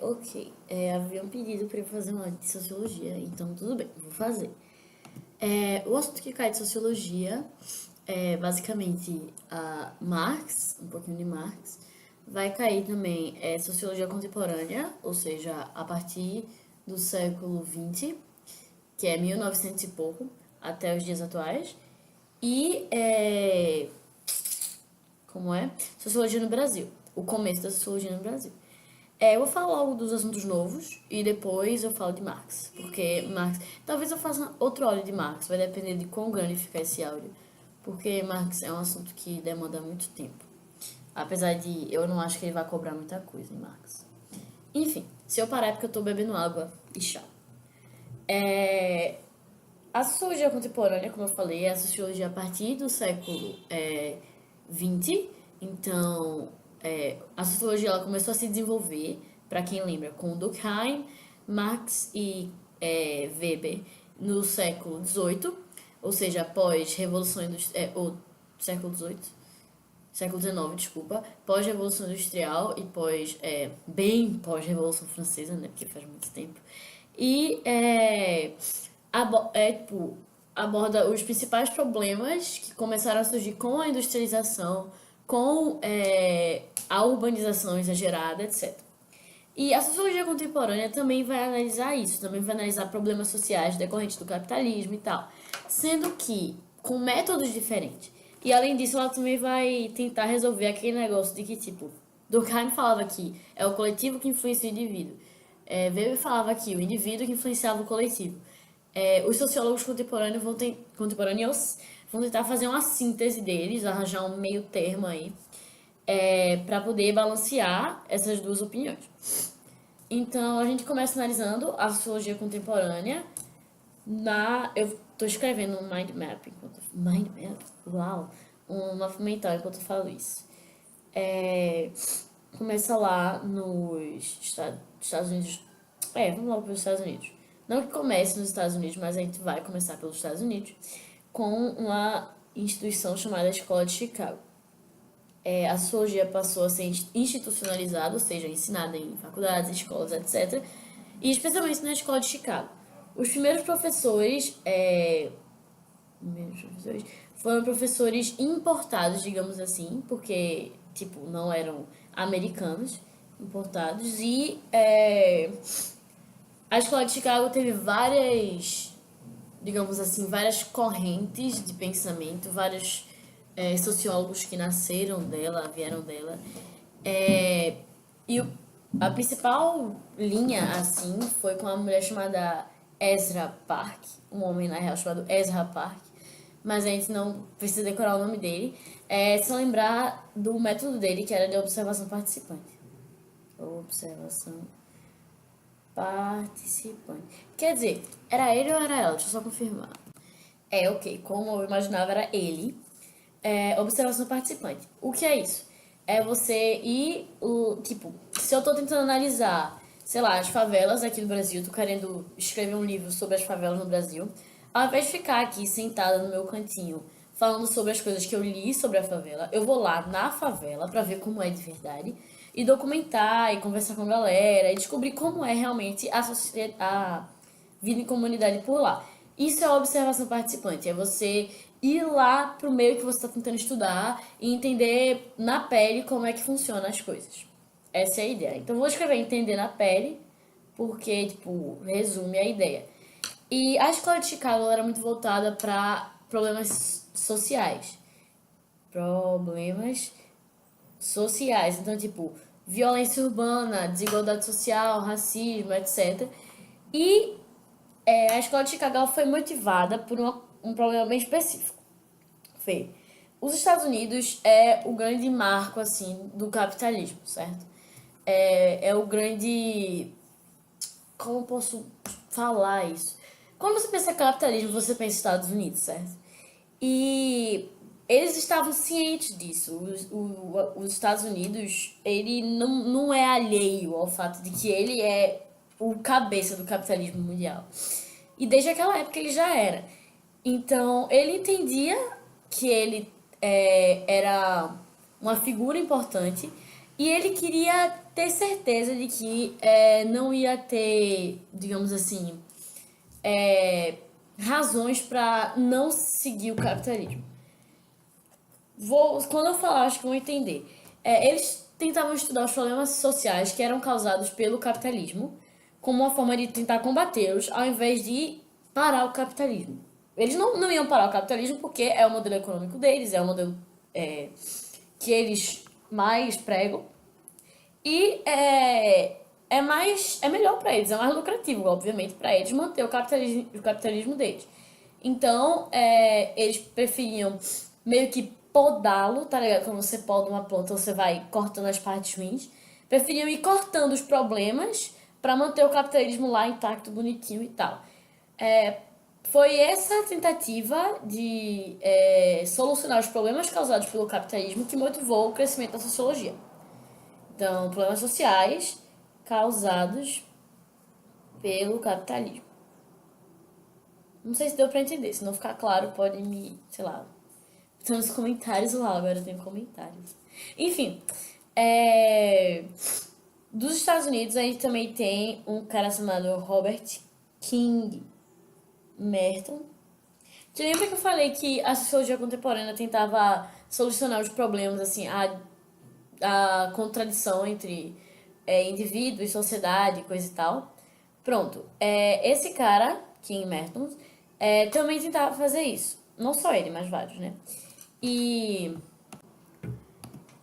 Ok. Havia um pedido para eu fazer uma aula de sociologia, então tudo bem, vou fazer. O assunto que cai de sociologia é basicamente Marx, um pouquinho de Marx. Vai cair também sociologia contemporânea, ou seja, a partir do século XX, que é 1900 e pouco, até os dias atuais. E como é? Sociologia no Brasil. O começo da sociologia no Brasil. Eu vou falar logo dos assuntos novos e depois eu falo de Marx. Porque Marx. Talvez eu faça outro áudio de Marx, vai depender de quão grande ficar esse áudio. Porque Marx é um assunto que demanda muito tempo. Apesar de eu não acho que ele vai cobrar muita coisa em Marx. Enfim, se eu parar é porque eu tô bebendo água e chá. A sociologia contemporânea, como eu falei, é a sociologia a partir do século XX. Então, a sociologia ela começou a se desenvolver, para quem lembra, com Durkheim, Marx e Weber no século XVIII, ou seja, após Revolução Industrial, ou século XVIII, século XIX, desculpa, pós-Revolução Industrial e bem pós-Revolução Francesa, né, porque faz muito tempo. E tipo, aborda os principais problemas que começaram a surgir com a industrialização, com a urbanização exagerada, etc. E a sociologia contemporânea também vai analisar isso, também vai analisar problemas sociais decorrentes do capitalismo e tal, sendo que com métodos diferentes. E além disso, ela também vai tentar resolver aquele negócio de que, tipo, Durkheim falava que é o coletivo que influencia o indivíduo. Weber falava que o indivíduo que influenciava o coletivo. Os sociólogos contemporâneos vão tentar fazer uma síntese deles, arranjar um meio termo aí, para poder balancear essas duas opiniões. Então, a gente começa analisando a sociologia contemporânea eu tô escrevendo um mind map mind map? Uau! Um mapa mental enquanto eu falo isso. Começa lá nos Estados Unidos. Vamos logo para os Estados Unidos. Não que comece nos Estados Unidos, mas a gente vai começar pelos Estados Unidos com uma instituição chamada Escola de Chicago. A sociologia passou a ser institucionalizada, ou seja, ensinada em faculdades, escolas, etc. E especialmente na Escola de Chicago. Os primeiros professores foram professores importados, digamos assim, porque, tipo, não eram americanos, importados. E a Escola de Chicago teve várias, digamos assim, várias correntes de pensamento, vários sociólogos que nasceram dela, vieram dela. E a principal linha, assim, foi com uma mulher chamada Ezra Park, um homem, na real, chamado Ezra Park, mas a gente não precisa decorar o nome dele, se lembrar do método dele, que era de observação participante. Observação participante. Quer dizer, era ele ou era ela? Deixa eu só confirmar. Ok, como eu imaginava, era ele. Observação participante. O que é isso? É você ir, tipo, se eu tô tentando analisar, sei lá, as favelas aqui do Brasil, tô querendo escrever um livro sobre as favelas no Brasil, ao invés de ficar aqui sentada no meu cantinho falando sobre as coisas que eu li sobre a favela, eu vou lá na favela pra ver como é de verdade e documentar e conversar com a galera e descobrir como é realmente a vida em comunidade por lá. Isso é a observação participante, é você ir lá pro meio que você está tentando estudar e entender na pele como é que funcionam as coisas. Essa é a ideia. Então, eu vou escrever entender na pele, porque, tipo, resume a ideia. E a escola de Chicago era muito voltada para problemas sociais. Problemas sociais. Então, tipo, violência urbana, desigualdade social, racismo, etc. E a escola de Chicago foi motivada por um problema bem específico. Fê, os Estados Unidos é o grande marco, assim, do capitalismo, certo? É o grande... Como posso falar isso? Quando você pensa em capitalismo, você pensa em Estados Unidos, certo? E eles estavam cientes disso. Os Estados Unidos, ele não é alheio ao fato de que ele é o cabeça do capitalismo mundial. E desde aquela época ele já era. Então, ele entendia que ele era uma figura importante E ele queria ter certeza de que não ia ter, digamos assim, razões para não seguir o capitalismo. Quando eu falar, acho que vão entender. Eles tentavam estudar os problemas sociais que eram causados pelo capitalismo como uma forma de tentar combatê-los, ao invés de parar o capitalismo. Eles não iam parar o capitalismo porque é o modelo econômico deles, é o modelo que eles mais pregam. E é melhor para eles, é mais lucrativo, obviamente, para eles manter o capitalismo deles. Então, eles preferiam meio que podá-lo, tá ligado? Quando você poda uma planta, você vai cortando as partes ruins. Preferiam ir cortando os problemas para manter o capitalismo lá intacto, bonitinho e tal. Foi essa tentativa de solucionar os problemas causados pelo capitalismo que motivou o crescimento da sociologia. Então, problemas sociais causados pelo capitalismo. Não sei se deu pra entender. Se não ficar claro, pode me, sei lá, botar nos comentários lá. Agora tem comentários. Enfim, dos Estados Unidos, a gente também tem um cara chamado Robert King Merton. Te lembra que eu falei que a sociologia contemporânea tentava solucionar os problemas, assim, a contradição entre indivíduo e sociedade, coisa e tal? Pronto. Esse cara, King Merton, também tentava fazer isso. Não só ele, mas vários, né? E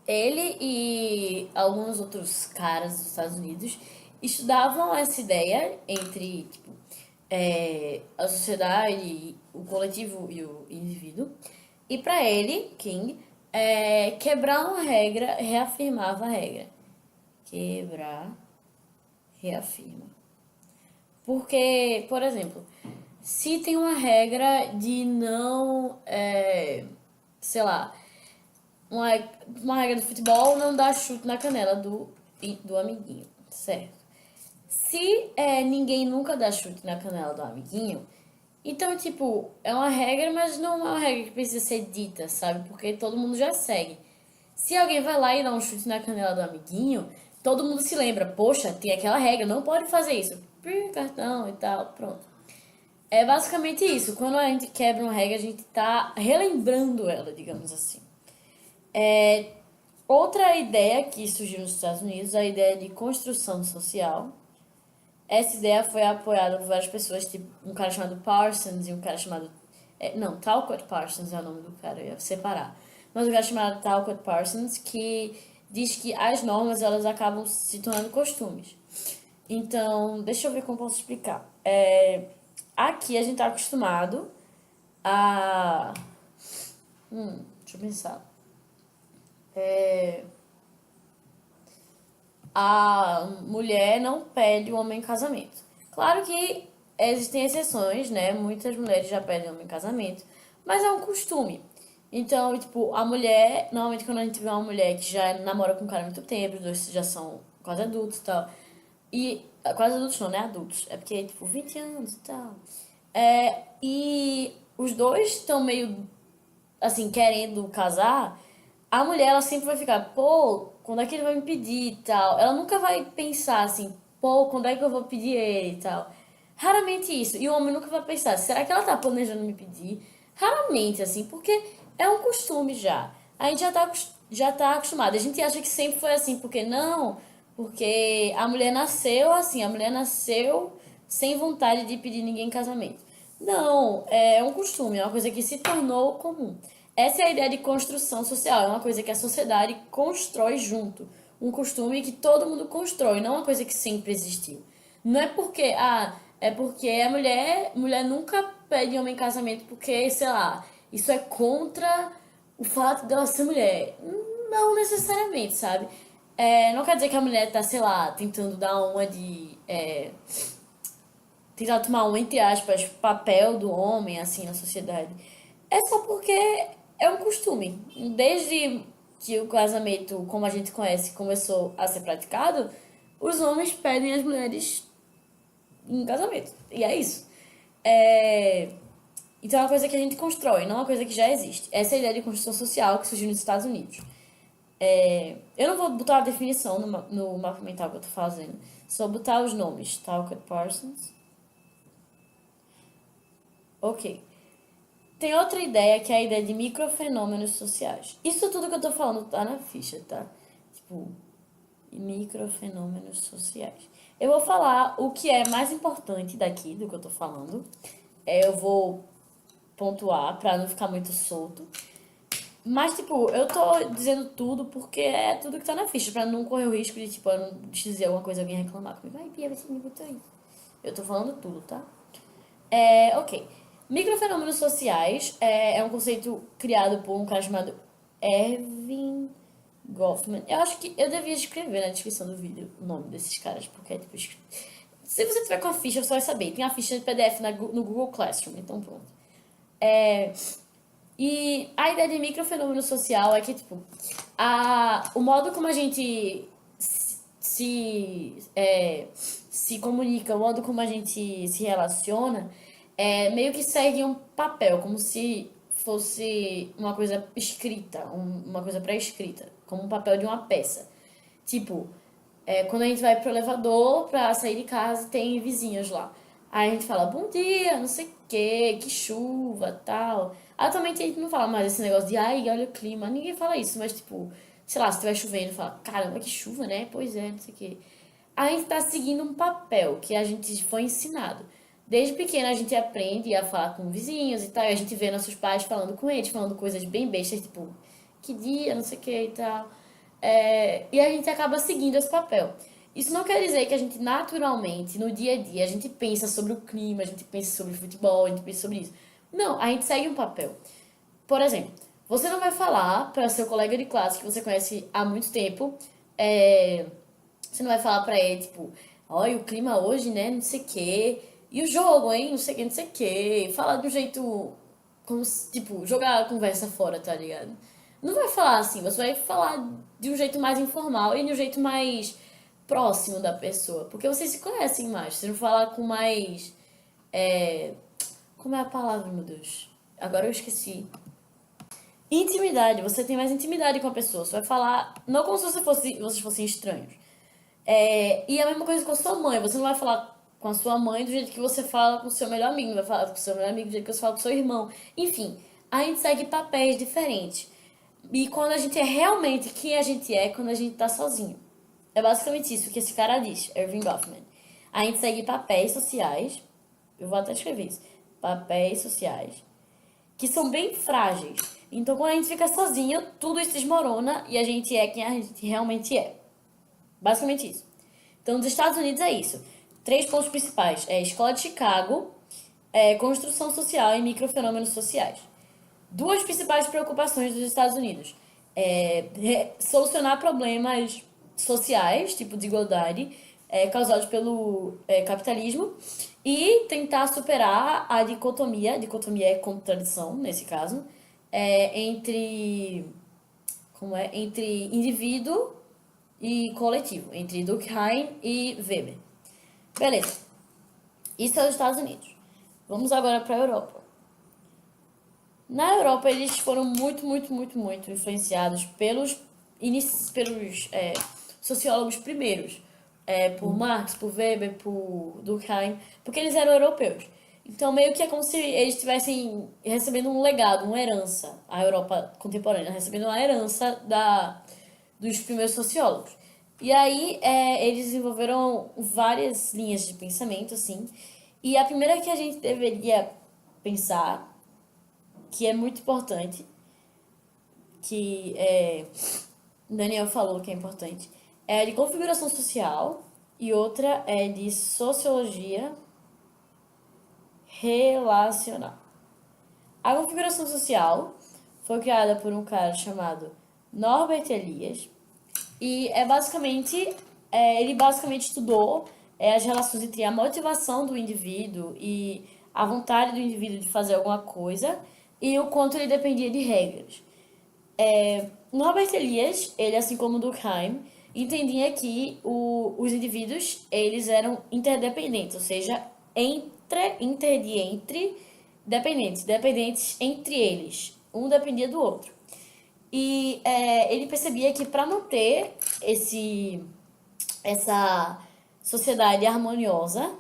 ele e alguns outros caras dos Estados Unidos estudavam essa ideia entre tipo, a sociedade, o coletivo e o indivíduo. E para ele, King, quebrar uma regra reafirmava a regra. Quebrar, reafirma. Porque, por exemplo, se tem uma regra de não, sei lá, uma regra do futebol não dar chute na canela do amiguinho, certo? Se ninguém nunca dá chute na canela do amiguinho, então, tipo, é uma regra, mas não é uma regra que precisa ser dita, sabe? Porque todo mundo já segue. Se alguém vai lá e dá um chute na canela do amiguinho, todo mundo se lembra, poxa, tem aquela regra, não pode fazer isso. Cartão e tal, pronto. É basicamente isso. Quando a gente quebra uma regra, a gente tá relembrando ela, digamos assim. Outra ideia que surgiu nos Estados Unidos é a ideia de construção social. Essa ideia foi apoiada por várias pessoas, tipo um cara chamado Parsons e um cara chamado... não, Talcott Parsons é o nome do cara, eu ia separar. Mas um cara chamado Talcott Parsons que diz que as normas elas acabam se tornando costumes. Então, deixa eu ver como posso explicar. Aqui a gente tá acostumado a... deixa eu pensar. A mulher não pede o homem em casamento. Claro que existem exceções, né? Muitas mulheres já pedem o homem em casamento, mas é um costume. Então, tipo, a mulher, normalmente quando a gente vê uma mulher que já namora com um cara há muito tempo, os dois já são quase adultos e tal, e quase adultos não, né? Adultos. É porque, tipo, 20 anos e tal. E os dois estão meio, assim, querendo casar. A mulher, ela sempre vai ficar, pô, quando é que ele vai me pedir e tal. Ela nunca vai pensar assim, pô, quando é que eu vou pedir ele e tal. Raramente isso. E o homem nunca vai pensar, será que ela tá planejando me pedir? Raramente, assim, porque é um costume já. A gente já tá acostumado. A gente acha que sempre foi assim, porque não, porque a mulher nasceu assim, a mulher nasceu sem vontade de pedir ninguém em casamento. Não, é um costume, é uma coisa que se tornou comum. Essa é a ideia de construção social, é uma coisa que a sociedade constrói junto. Um costume que todo mundo constrói, não uma coisa que sempre existiu. Não é porque, é porque a mulher nunca pede homem em casamento porque, sei lá, isso é contra o fato dela ser mulher. Não necessariamente, sabe? Não quer dizer que a mulher tá, sei lá, tentando dar uma de. Tentar tomar um, entre aspas, papel do homem, assim, na sociedade. É só porque é um costume. Desde que o casamento, como a gente conhece, começou a ser praticado, os homens pedem as mulheres em casamento. E é isso. Então é uma coisa que a gente constrói, não é uma coisa que já existe. Essa é a ideia de construção social que surgiu nos Estados Unidos. Eu não vou botar a definição no mapa mental que eu tô fazendo. Só botar os nomes. Talcott Parsons. Ok. Tem outra ideia que é a ideia de microfenômenos sociais. Isso tudo que eu tô falando tá na ficha, tá? Tipo, microfenômenos sociais. Eu vou falar o que é mais importante daqui do que eu tô falando. Eu vou pontuar pra não ficar muito solto. Mas, tipo, eu tô dizendo tudo porque é tudo que tá na ficha, pra não correr o risco de, tipo, eu não dizer alguma coisa e alguém reclamar comigo. Ai, Pia, você me botou isso. Eu tô falando tudo, tá? Ok. Microfenômenos sociais é um conceito criado por um cara chamado Erving Goffman. Eu acho que eu devia escrever na descrição do vídeo o nome desses caras, porque é tipo. Se você tiver com a ficha, você vai saber. Tem a ficha de PDF no Google Classroom, então pronto. E a ideia de microfenômeno social é que, tipo, o modo como a gente se comunica, o modo como a gente se relaciona, meio que segue um papel, como se fosse uma coisa escrita, uma coisa pré-escrita, como um papel de uma peça. Tipo, quando a gente vai pro elevador pra sair de casa, tem vizinhos lá. Aí a gente fala, bom dia, não sei o que chuva, tal. Atualmente a gente não fala mais esse negócio de, ai, olha o clima. Ninguém fala isso, mas tipo, sei lá, se estiver chovendo, fala, caramba, que chuva, né? Pois é, não sei o quê. A gente tá seguindo um papel que a gente foi ensinado. Desde pequena a gente aprende a falar com vizinhos e tal, e a gente vê nossos pais falando com eles, falando coisas bem bestas, tipo, que dia, não sei o que e tal. E a gente acaba seguindo esse papel. Isso não quer dizer que a gente naturalmente, no dia a dia, a gente pensa sobre o clima, a gente pensa sobre o futebol, a gente pensa sobre isso. Não, a gente segue um papel. Por exemplo, você não vai falar para seu colega de classe que você conhece há muito tempo, você não vai falar pra ele, tipo, olha, o clima hoje, né, não sei o quê, e o jogo, hein, não sei o quê, não sei o quê. Falar de um jeito, como, tipo, jogar a conversa fora, tá ligado? Não vai falar assim, você vai falar de um jeito mais informal e de um jeito mais próximo da pessoa, porque vocês se conhecem mais, você não fala com mais, é, como é a palavra, meu Deus? Agora eu esqueci. Intimidade, você tem mais intimidade com a pessoa, você vai falar, não como se vocês fossem estranhos. E a mesma coisa com a sua mãe. Você não vai falar com a sua mãe do jeito que você fala com o seu melhor amigo. Não vai falar com o seu melhor amigo do jeito que você fala com o seu irmão. Enfim, a gente segue papéis diferentes. E quando a gente é realmente quem a gente é quando a gente tá sozinho. É basicamente isso que esse cara diz, Irving Goffman. A gente segue papéis sociais. Eu vou até escrever isso. Papéis sociais. Que são bem frágeis. Então, quando a gente fica sozinho, tudo isso desmorona e a gente é quem a gente realmente é. Basicamente isso. Então, nos Estados Unidos é isso. 3 pontos principais. Escola de Chicago, construção social e microfenômenos sociais. 2 principais preocupações dos Estados Unidos. Solucionar problemas sociais, tipo desigualdade, causados pelo capitalismo, e tentar superar a dicotomia é contradição, nesse caso, entre indivíduo e coletivo, entre Durkheim e Weber. Beleza. Isso é os Estados Unidos. Vamos agora para a Europa. Na Europa, eles foram muito, muito, muito, muito influenciados pelos sociólogos primeiros. Por Marx, por Weber, por Durkheim, porque eles eram europeus. Então, meio que é como se eles estivessem recebendo um legado, uma herança, a Europa contemporânea, recebendo uma herança dos primeiros sociólogos. E aí, eles desenvolveram várias linhas de pensamento, assim. E a primeira que a gente deveria pensar, que é muito importante, que Daniel falou que é importante, é de configuração social e outra é de sociologia relacional. A configuração social foi criada por um cara chamado Norbert Elias e ele basicamente estudou as relações entre a motivação do indivíduo e a vontade do indivíduo de fazer alguma coisa e o quanto ele dependia de regras. Norbert Elias, ele assim como Durkheim, entendia que os indivíduos eles eram interdependentes, ou seja, dependentes entre eles. Um dependia do outro. E ele percebia que para manter essa sociedade harmoniosa,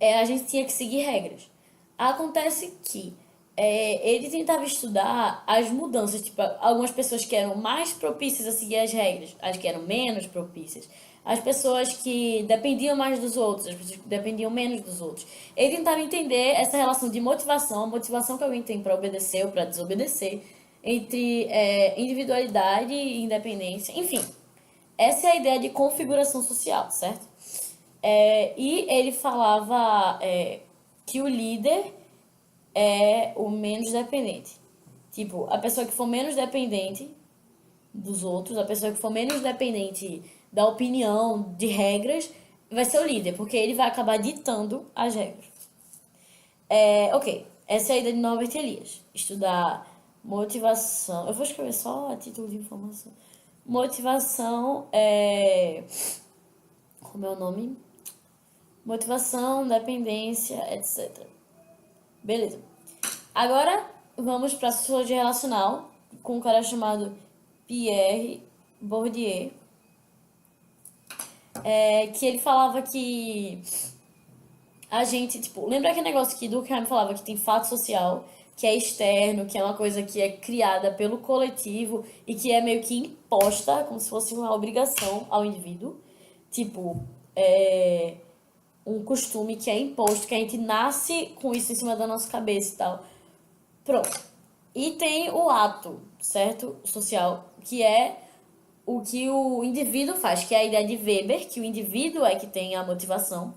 a gente tinha que seguir regras. Acontece que ele tentava estudar as mudanças, tipo, algumas pessoas que eram mais propícias a seguir as regras, as que eram menos propícias, as pessoas que dependiam mais dos outros, as pessoas que dependiam menos dos outros. Ele tentava entender essa relação de motivação, a motivação que alguém tem para obedecer ou para desobedecer, entre individualidade e independência, enfim. Essa é a ideia de configuração social, certo? E ele falava que o líder é o menos dependente. Tipo, a pessoa que for menos dependente dos outros, a pessoa que for menos dependente da opinião, de regras, vai ser o líder, porque ele vai acabar ditando as regras. Ok, essa é a ideia de Norbert Elias. Estudar motivação. Eu vou escrever só a título de informação. Motivação é. Como é o nome? Motivação, dependência, etc. Beleza. Agora vamos para a sociologia relacional com um cara chamado Pierre Bourdieu, que ele falava que a gente, tipo, lembra aquele negócio que Durkheim falava que tem fato social, que é externo, que é uma coisa que é criada pelo coletivo e que é meio que imposta, como se fosse uma obrigação ao indivíduo. Tipo, um costume que é imposto, que a gente nasce com isso em cima da nossa cabeça e tal. Pronto. E tem o ato, certo? Social, que é o que o indivíduo faz, que é a ideia de Weber, que o indivíduo é que tem a motivação,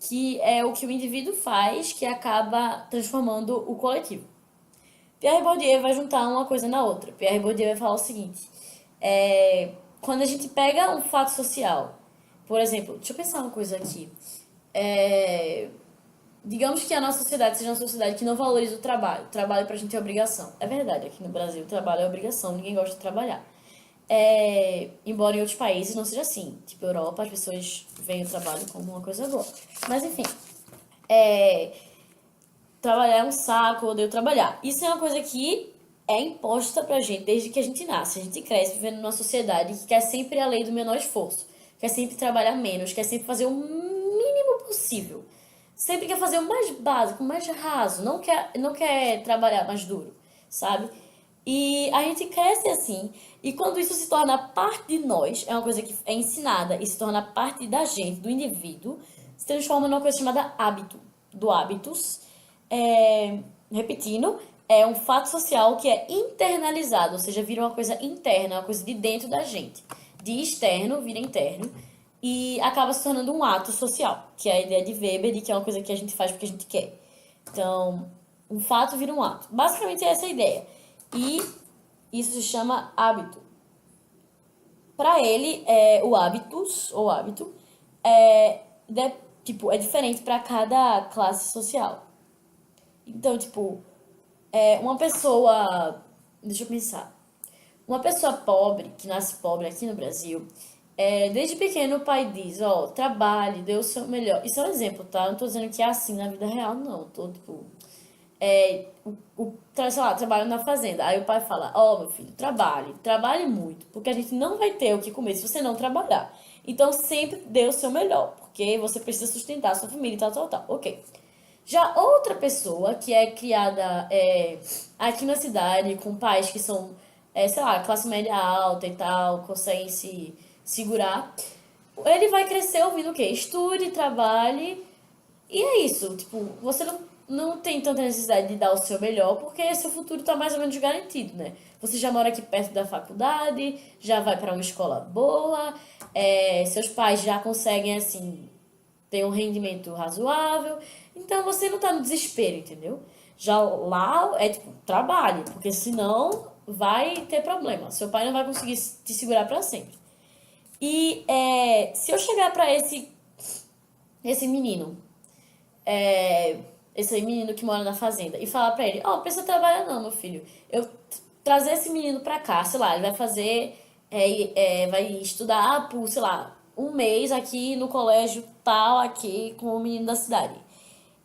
que é o que o indivíduo faz que acaba transformando o coletivo. Pierre Bourdieu vai juntar uma coisa na outra. Pierre Bourdieu vai falar o seguinte: quando a gente pega um fato social, por exemplo, deixa eu pensar uma coisa aqui. Digamos que a nossa sociedade seja uma sociedade que não valoriza o trabalho. O trabalho pra gente é obrigação. É verdade, aqui no Brasil o trabalho é obrigação, ninguém gosta de trabalhar. Embora em outros países não seja assim. Tipo, Europa, as pessoas veem o trabalho como uma coisa boa. Mas enfim, trabalhar é um saco, eu odeio trabalhar. Isso é uma coisa que é imposta pra gente desde que a gente nasce. A gente cresce vivendo numa sociedade que quer sempre a lei do menor esforço. Quer sempre trabalhar menos, quer sempre fazer o mínimo possível. Sempre quer fazer o mais básico, o mais raso. Não quer trabalhar mais duro, sabe? E a gente cresce assim. E quando isso se torna parte de nós, é uma coisa que é ensinada e se torna parte da gente, do indivíduo, se transforma numa coisa chamada hábito, do hábitos. Repetindo, é um fato social que é internalizado, ou seja, vira uma coisa interna, uma coisa de dentro da gente. De externo vira interno e acaba se tornando um ato social, que é a ideia de Weber de que é uma coisa que a gente faz porque a gente quer. Então, um fato vira um ato. Basicamente é essa a ideia. E isso se chama hábito. Para ele, o hábitus, ou hábito, é diferente para cada classe social. Então, tipo, uma pessoa. Deixa eu pensar. Uma pessoa pobre, que nasce pobre aqui no Brasil, desde pequeno o pai diz, ó, trabalhe, dê o seu melhor. Isso é um exemplo, tá? Não tô dizendo que é assim na vida real, não. Tô, tipo, sei lá, trabalho na fazenda. Aí o pai fala, ó, meu filho, trabalhe muito, porque a gente não vai ter o que comer se você não trabalhar. Então sempre dê o seu melhor, porque você precisa sustentar a sua família e tal, tal, tal. Ok. Já outra pessoa que é criada aqui na cidade, com pais que são, sei lá, classe média alta e tal, conseguem se segurar, ele vai crescer ouvindo o quê? Estude, trabalhe, e é isso. Tipo, você não tem tanta necessidade de dar o seu melhor, porque seu futuro tá mais ou menos garantido, né? Você já mora aqui perto da faculdade, já vai para uma escola boa, seus pais já conseguem, assim, ter um rendimento razoável. Então você não tá no desespero, entendeu? Já lá é tipo, trabalhe, porque senão vai ter problema. Seu pai não vai conseguir te segurar para sempre. E se eu chegar para esse menino, esse menino que mora na fazenda, e falar pra ele, ó, não precisa trabalhar não, meu filho. Eu trazer esse menino pra cá, sei lá, ele vai fazer, vai estudar sei lá, um mês aqui no colégio tal, aqui com o menino da cidade.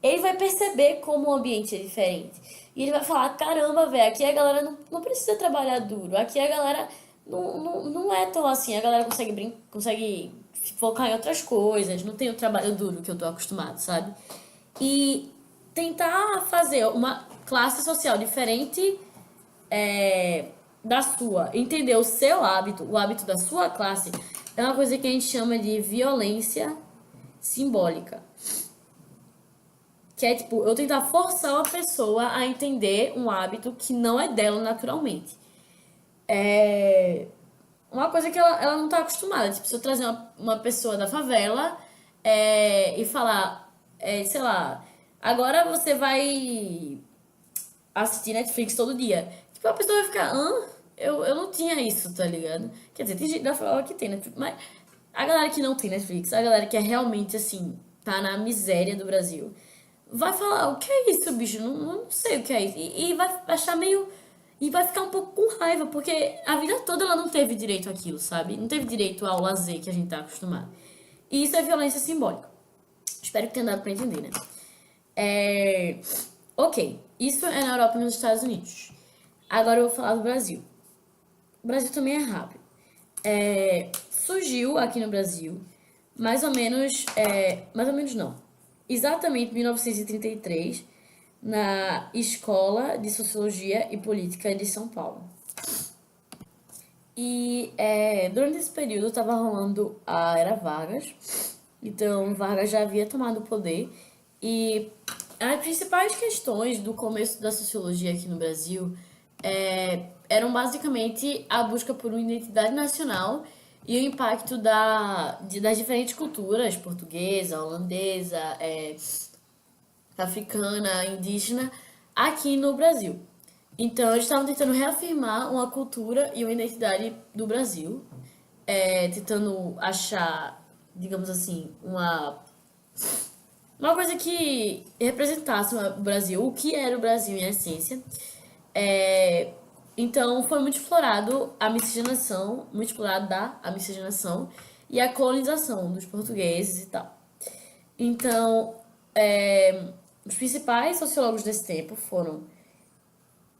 ele vai perceber como o ambiente é diferente. E ele vai falar, caramba, velho, aqui a galera não precisa trabalhar duro. Aqui a galera não é tão assim. A galera consegue focar em outras coisas. Não tem o trabalho duro que eu tô acostumado, sabe? E tentar fazer uma classe social diferente da sua, entender o seu hábito, o hábito da sua classe, é uma coisa que a gente chama de violência simbólica. Que é tipo, eu tentar forçar uma pessoa a entender um hábito que não é dela naturalmente. É uma coisa que ela não tá acostumada. Tipo, se eu trazer uma pessoa da favela e falar, sei lá, agora você vai assistir Netflix todo dia. Tipo, a pessoa vai ficar, eu não tinha isso, tá ligado? Quer dizer, tem gente da favela que tem Netflix, mas a galera que não tem Netflix, a galera que é realmente, assim, tá na miséria do Brasil, vai falar, o que é isso, bicho? Não sei o que é isso. E vai achar meio... E vai ficar um pouco com raiva, porque a vida toda ela não teve direito àquilo, sabe? Não teve direito ao lazer que a gente tá acostumado. E isso é violência simbólica. Espero que tenha dado pra entender, né? Ok, isso é na Europa e nos Estados Unidos. Agora eu vou falar do Brasil. O Brasil também é rápido. Surgiu aqui no Brasil, mais ou menos não, exatamente em 1933, na Escola de Sociologia e Política de São Paulo. E durante esse período estava rolando a Era Vargas, então Vargas já havia tomado o poder e as principais questões do começo da sociologia aqui no Brasil eram basicamente a busca por uma identidade nacional e o impacto das diferentes culturas, portuguesa, holandesa, africana, indígena, aqui no Brasil. Então, eles estavam tentando reafirmar uma cultura e uma identidade do Brasil, tentando achar, digamos assim, uma coisa que representasse o Brasil, o que era o Brasil em essência. Então, foi muito explorado a miscigenação, muito explorada a miscigenação e a colonização dos portugueses e tal. Então, os principais sociólogos desse tempo foram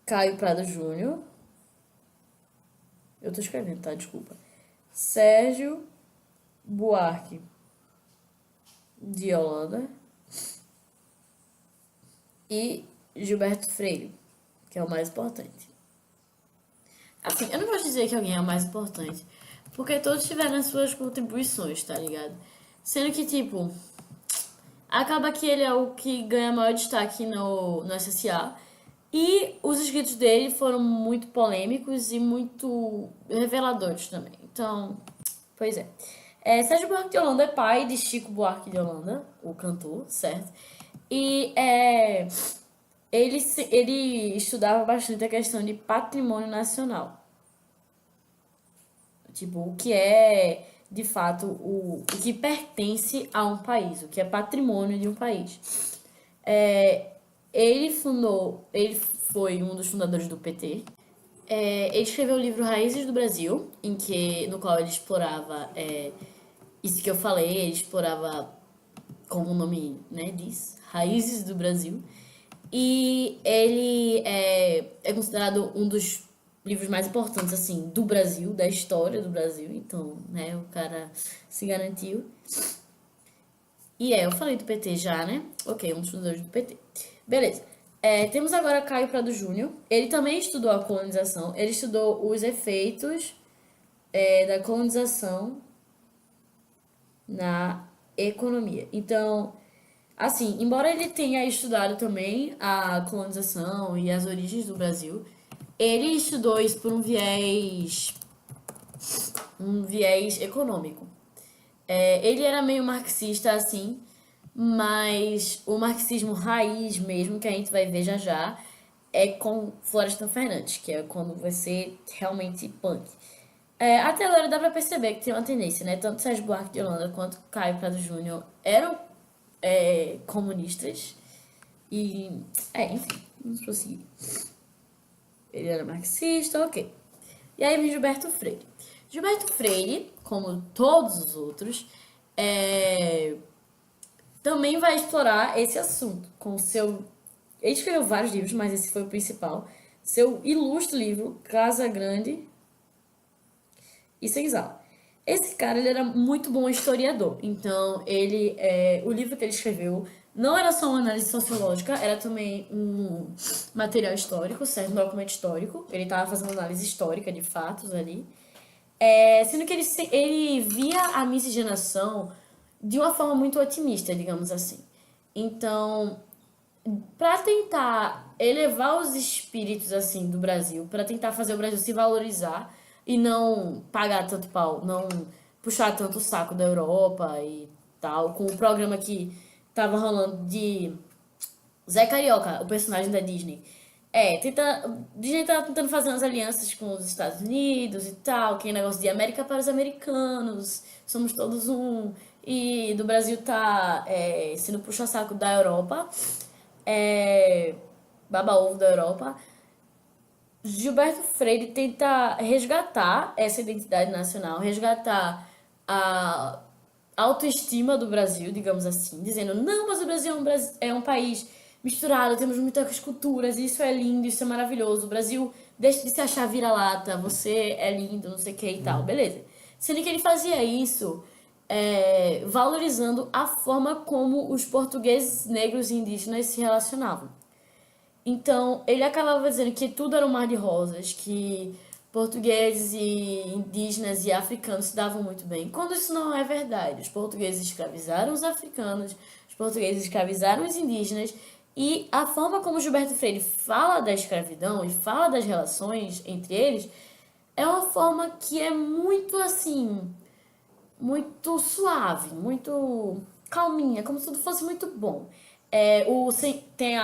Caio Prado Júnior. Eu tô escrevendo, tá? Desculpa. Sérgio Buarque de Holanda e Gilberto Freire, que é o mais importante. Assim, eu não gosto de dizer que alguém é o mais importante, porque todos tiveram as suas contribuições, tá ligado? Sendo que, tipo, acaba que ele é o que ganha maior destaque no SSA. E os escritos dele foram muito polêmicos e muito reveladores também. Então, pois é. Sérgio Buarque de Holanda é pai de Chico Buarque de Holanda, o cantor, certo? E ele estudava bastante a questão de patrimônio nacional. Tipo, o que é, de fato, o que pertence a um país, o que é patrimônio de um país. Ele foi um dos fundadores do PT. Ele escreveu o livro Raízes do Brasil, no qual ele explorava isso que eu falei, ele explorava, como o nome, né, diz, Raízes do Brasil. E ele é considerado um dos livros mais importantes, assim, do Brasil, da história do Brasil. Então, né, o cara se garantiu. E eu falei do PT já, né? Ok, um dos fundadores do PT. Beleza. Temos agora Caio Prado Júnior. Ele também estudou a colonização. Ele estudou os efeitos da colonização na economia. Então, assim, embora ele tenha estudado também a colonização e as origens do Brasil, ele estudou isso por um viés econômico. Ele era meio marxista, assim, mas o marxismo raiz mesmo, que a gente vai ver já já, é com Florestan Fernandes, que é quando vai ser realmente punk. Até agora dá pra perceber que tem uma tendência, né? Tanto Sérgio Buarque de Holanda quanto Caio Prado Júnior eram comunistas. E, enfim, vamos prosseguir. Ele era marxista, ok. E aí vem Gilberto Freire. Gilberto Freire, como todos os outros, também vai explorar esse assunto com o seu... Ele escreveu vários livros, mas esse foi o principal. Seu ilustre livro, Casa Grande e Senzala. Esse cara, ele era muito bom historiador. Então, o livro que ele escreveu não era só uma análise sociológica, era também um material histórico, certo? Um documento histórico. Ele estava fazendo análise histórica de fatos ali. Sendo que ele via a miscigenação de uma forma muito otimista, digamos assim. Então, para tentar elevar os espíritos assim do Brasil, para tentar fazer o Brasil se valorizar e não pagar tanto pau, não puxar tanto o saco da Europa e tal, com o programa que tava rolando de Zé Carioca, o personagem da Disney. Disney tá tentando fazer umas alianças com os Estados Unidos e tal, que é negócio de América para os americanos, somos todos um. E do Brasil tá sendo puxa-saco da Europa, baba-ovo da Europa. Gilberto Freire tenta resgatar essa identidade nacional, resgatar a autoestima do Brasil, digamos assim, dizendo, não, mas o Brasil é um país misturado, temos muitas culturas, isso é lindo, isso é maravilhoso, o Brasil deixa de se achar vira-lata, você é lindo, não sei o que e tal, beleza. Sendo que ele fazia isso valorizando a forma como os portugueses, negros e indígenas se relacionavam. Então, ele acabava dizendo que tudo era um mar de rosas, que portugueses e indígenas e africanos se davam muito bem. Quando isso não é verdade. Os portugueses escravizaram os africanos, os portugueses escravizaram os indígenas, e a forma como Gilberto Freire fala da escravidão e fala das relações entre eles é uma forma que é muito assim, muito suave, muito calminha, como se tudo fosse muito bom. Tem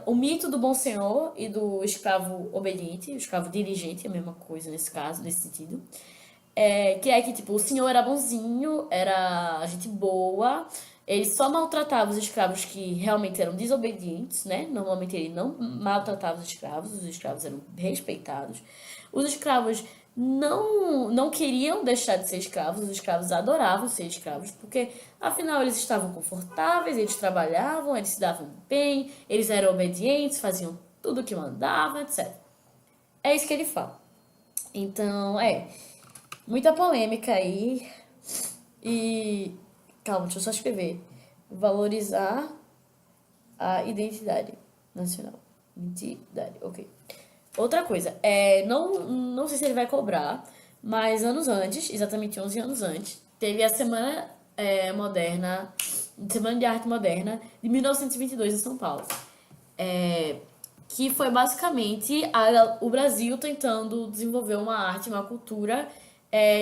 o mito do bom senhor e do escravo obediente, o escravo dirigente, é a mesma coisa nesse caso, nesse sentido. Que é que, tipo, o senhor era bonzinho, era gente boa, ele só maltratava os escravos que realmente eram desobedientes, né? Normalmente ele não maltratava os escravos eram respeitados. Os escravos não queriam deixar de ser escravos, os escravos adoravam ser escravos, porque afinal eles estavam confortáveis, eles trabalhavam, eles se davam bem, eles eram obedientes, faziam tudo o que mandavam, etc. É isso que ele fala. Então, muita polêmica aí. E. Calma, deixa eu só escrever. Valorizar a identidade nacional. Identidade, ok. Outra coisa, não sei se ele vai cobrar, mas anos antes, exatamente 11 anos antes, teve a Semana Moderna, Semana de Arte Moderna de 1922 em São Paulo. Que foi basicamente o Brasil tentando desenvolver uma arte, uma cultura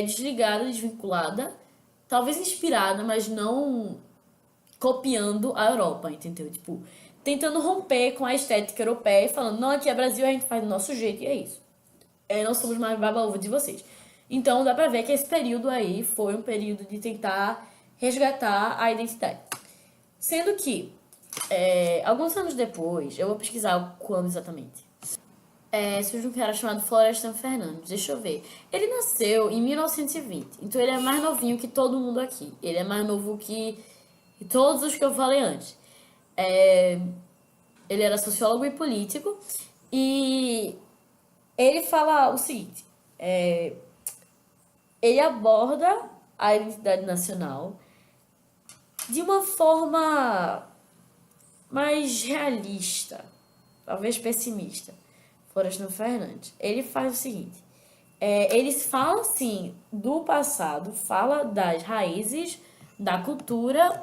desligada, desvinculada, talvez inspirada, mas não copiando a Europa, entendeu? Tipo, tentando romper com a estética europeia e falando, não, aqui é Brasil, a gente faz do nosso jeito e é isso. Nós somos mais baba-uva de vocês. Então dá pra ver que esse período aí foi um período de tentar resgatar a identidade. Sendo que, alguns anos depois, eu vou pesquisar quando exatamente, surgiu um cara chamado Florestan Fernandes, deixa eu ver. Ele nasceu em 1920, então ele é mais novinho que todo mundo aqui. Ele é mais novo que todos os que eu falei antes. Ele era sociólogo e político, e ele fala o seguinte, ele aborda a identidade nacional de uma forma mais realista, talvez pessimista. Florestan Fernandes. Ele faz o seguinte, eles falam assim do passado, fala das raízes da cultura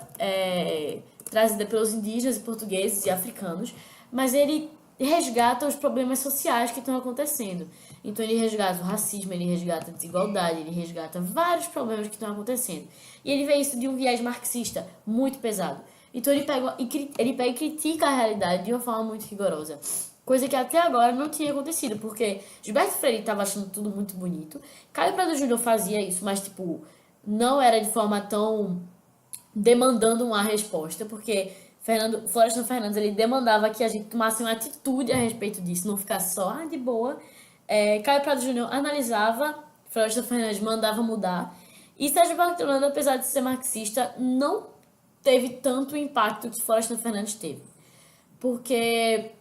trazida pelos indígenas e portugueses e africanos, mas ele resgata os problemas sociais que estão acontecendo. Então ele resgata o racismo, ele resgata a desigualdade, ele resgata vários problemas que estão acontecendo. E ele vê isso de um viés marxista muito pesado. Então ele pega e critica a realidade de uma forma muito rigorosa. Coisa que até agora não tinha acontecido, porque Gilberto Freire estava achando tudo muito bonito. Caio Prado Júnior fazia isso, mas tipo, não era de forma tão demandando uma resposta, porque Florestan Fernandes ele demandava que a gente tomasse uma atitude a respeito disso, não ficasse só de boa. Caio Prado Júnior analisava, Florestan Fernandes mandava mudar. E Sérgio Bartolando, apesar de ser marxista, não teve tanto impacto que Florestan Fernandes teve. Porque,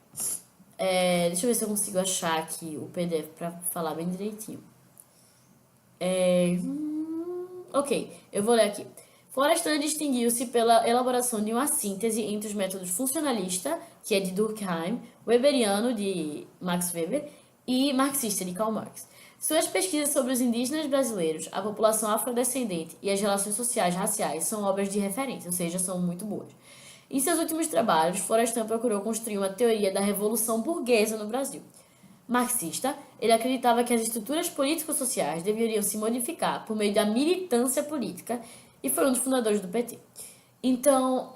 deixa eu ver se eu consigo achar aqui o PDF para falar bem direitinho. Ok, eu vou ler aqui. Florestan distinguiu-se pela elaboração de uma síntese entre os métodos funcionalista, que é de Durkheim, weberiano, de Max Weber, e marxista, de Karl Marx. Suas pesquisas sobre os indígenas brasileiros, a população afrodescendente e as relações sociais raciais são obras de referência, ou seja, são muito boas. Em seus últimos trabalhos, Florestan procurou construir uma teoria da revolução burguesa no Brasil. Marxista, ele acreditava que as estruturas político-sociais deveriam se modificar por meio da militância política e foi um dos fundadores do PT. Então,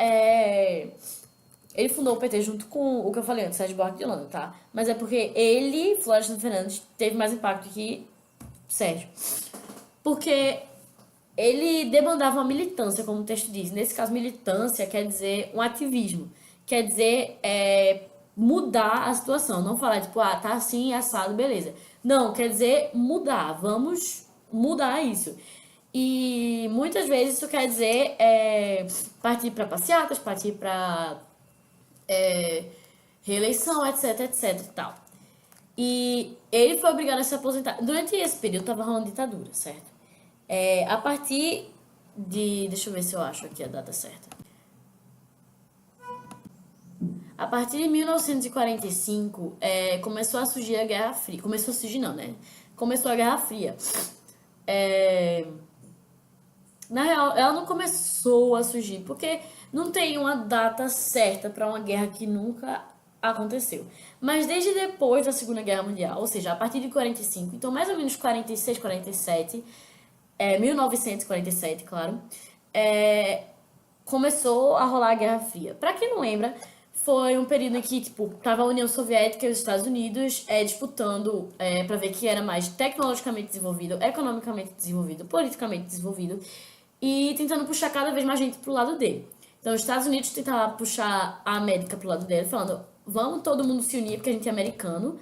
ele fundou o PT junto com o que eu falei antes, Sérgio Buarque de Holanda, tá? Mas é porque ele, Florestan Fernandes, teve mais impacto que Sérgio. Porque ele demandava uma militância, como o texto diz. Nesse caso, militância quer dizer um ativismo. Quer dizer mudar a situação. Não falar, tipo, tá assim, assado, beleza. Não, quer dizer mudar. Vamos mudar isso. E muitas vezes isso quer dizer partir para passeatas, partir para reeleição, etc, etc e tal. E ele foi obrigado a se aposentar. Durante esse período tava rolando ditadura, certo? A partir de... Deixa eu ver se eu acho aqui a data certa. A partir de 1945, começou a surgir a Guerra Fria. Começou a surgir não, né? Começou a Guerra Fria. Na real, ela não começou a surgir, porque não tem uma data certa para uma guerra que nunca aconteceu. Mas desde depois da Segunda Guerra Mundial, ou seja, a partir de 45, então mais ou menos 46, 47, 1947, claro, começou a rolar a Guerra Fria. Para quem não lembra, foi um período em que, tipo, tava a União Soviética e os Estados Unidos disputando para ver quem era mais tecnologicamente desenvolvido, economicamente desenvolvido, politicamente desenvolvido e tentando puxar cada vez mais gente pro lado dele. Então, os Estados Unidos tentavam puxar a América pro lado dele, falando, vamos todo mundo se unir porque a gente é americano,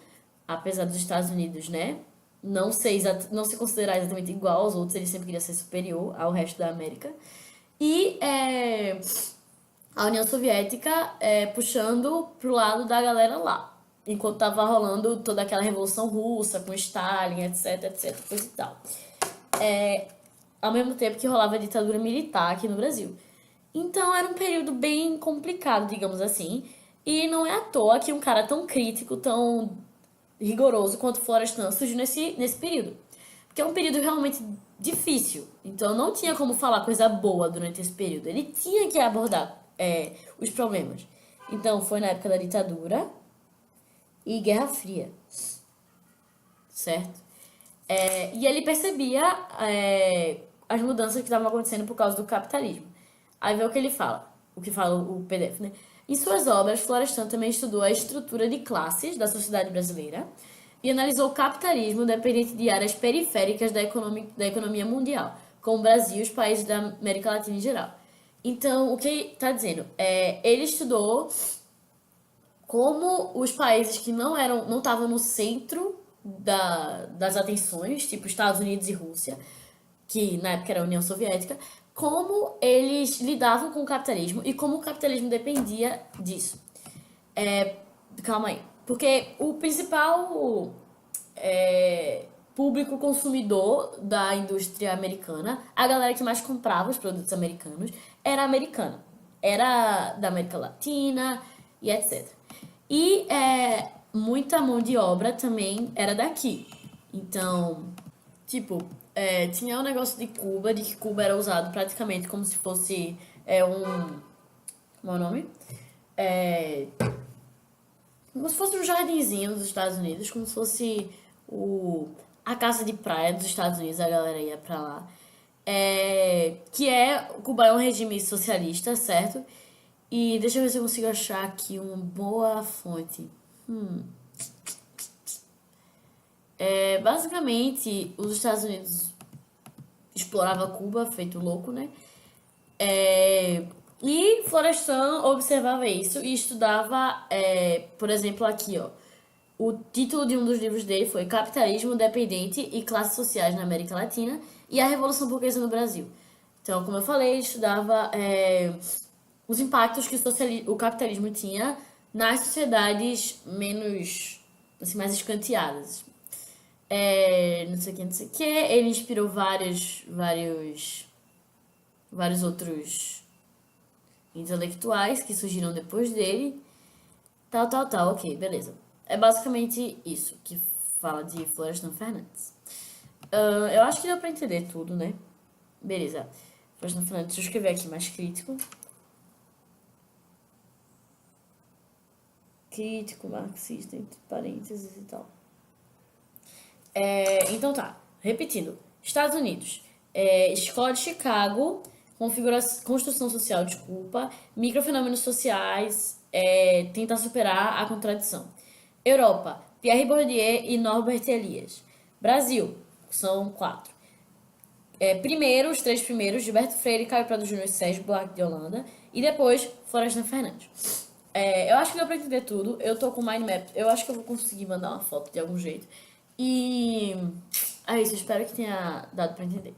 apesar dos Estados Unidos, né, não se considerar exatamente igual aos outros, ele sempre queria ser superior ao resto da América. E a União Soviética puxando pro lado da galera lá, enquanto tava rolando toda aquela revolução russa com Stalin, etc, etc, coisa e tal. Ao mesmo tempo que rolava a ditadura militar aqui no Brasil. Então era um período bem complicado, digamos assim, e não é à toa que um cara tão crítico, tão rigoroso quanto Florestan surgiu nesse período. Porque é um período realmente difícil, então não tinha como falar coisa boa durante esse período, ele tinha que abordar os problemas. Então foi na época da ditadura e Guerra Fria, certo? E ele percebia as mudanças que estavam acontecendo por causa do capitalismo. Aí vê o que ele fala, o que fala o PDF, né? Em suas obras, Florestan também estudou a estrutura de classes da sociedade brasileira e analisou o capitalismo dependente de áreas periféricas da economia mundial, como o Brasil e os países da América Latina em geral. Então, o que está dizendo? Ele estudou como os países que não estavam no centro das atenções, tipo Estados Unidos e Rússia, que na época era a União Soviética, como eles lidavam com o capitalismo e como o capitalismo dependia disso. Calma aí. Porque o principal público consumidor da indústria americana, a galera que mais comprava os produtos americanos, era americana. Era da América Latina e etc. E muita mão de obra também era daqui. Então, tipo, tinha o negócio de Cuba, de que Cuba era usado praticamente como se fosse como é o nome? Como se fosse um jardinzinho dos Estados Unidos, como se fosse a casa de praia dos Estados Unidos, a galera ia pra lá. Cuba é um regime socialista, certo? E deixa eu ver se eu consigo achar aqui uma boa fonte. Basicamente, os Estados Unidos explorava Cuba, feito louco, né? E Florestan observava isso e estudava, por exemplo, aqui, ó. O título de um dos livros dele foi Capitalismo Dependente e Classes Sociais na América Latina e a Revolução Burguesa no Brasil. Então, como eu falei, ele estudava os impactos que o capitalismo tinha nas sociedades menos, assim, mais escanteadas. Não sei o que, não sei o que. Ele inspirou vários outros intelectuais que surgiram depois dele. Tal, ok, beleza. É basicamente isso que fala de Florestan Fernandes. Eu acho que deu pra entender tudo, né? Beleza. Florestan Fernandes, deixa eu escrever aqui mais crítico. Crítico, marxista, entre parênteses e tal. Então tá, repetindo. Estados Unidos. Escola de Chicago, construção social, desculpa, microfenômenos sociais, tentar superar a contradição. Europa, Pierre Bourdieu e Norbert Elias. Brasil, são 4. Primeiro, os 3 primeiros, Gilberto Freire, Caio Prado Júnior e Sérgio Buarque de Holanda. E depois, Florestan Fernandes. Eu acho que deu pra entender tudo. Eu tô com o mind map. Eu acho que eu vou conseguir mandar uma foto de algum jeito. E é isso, espero que tenha dado pra entender.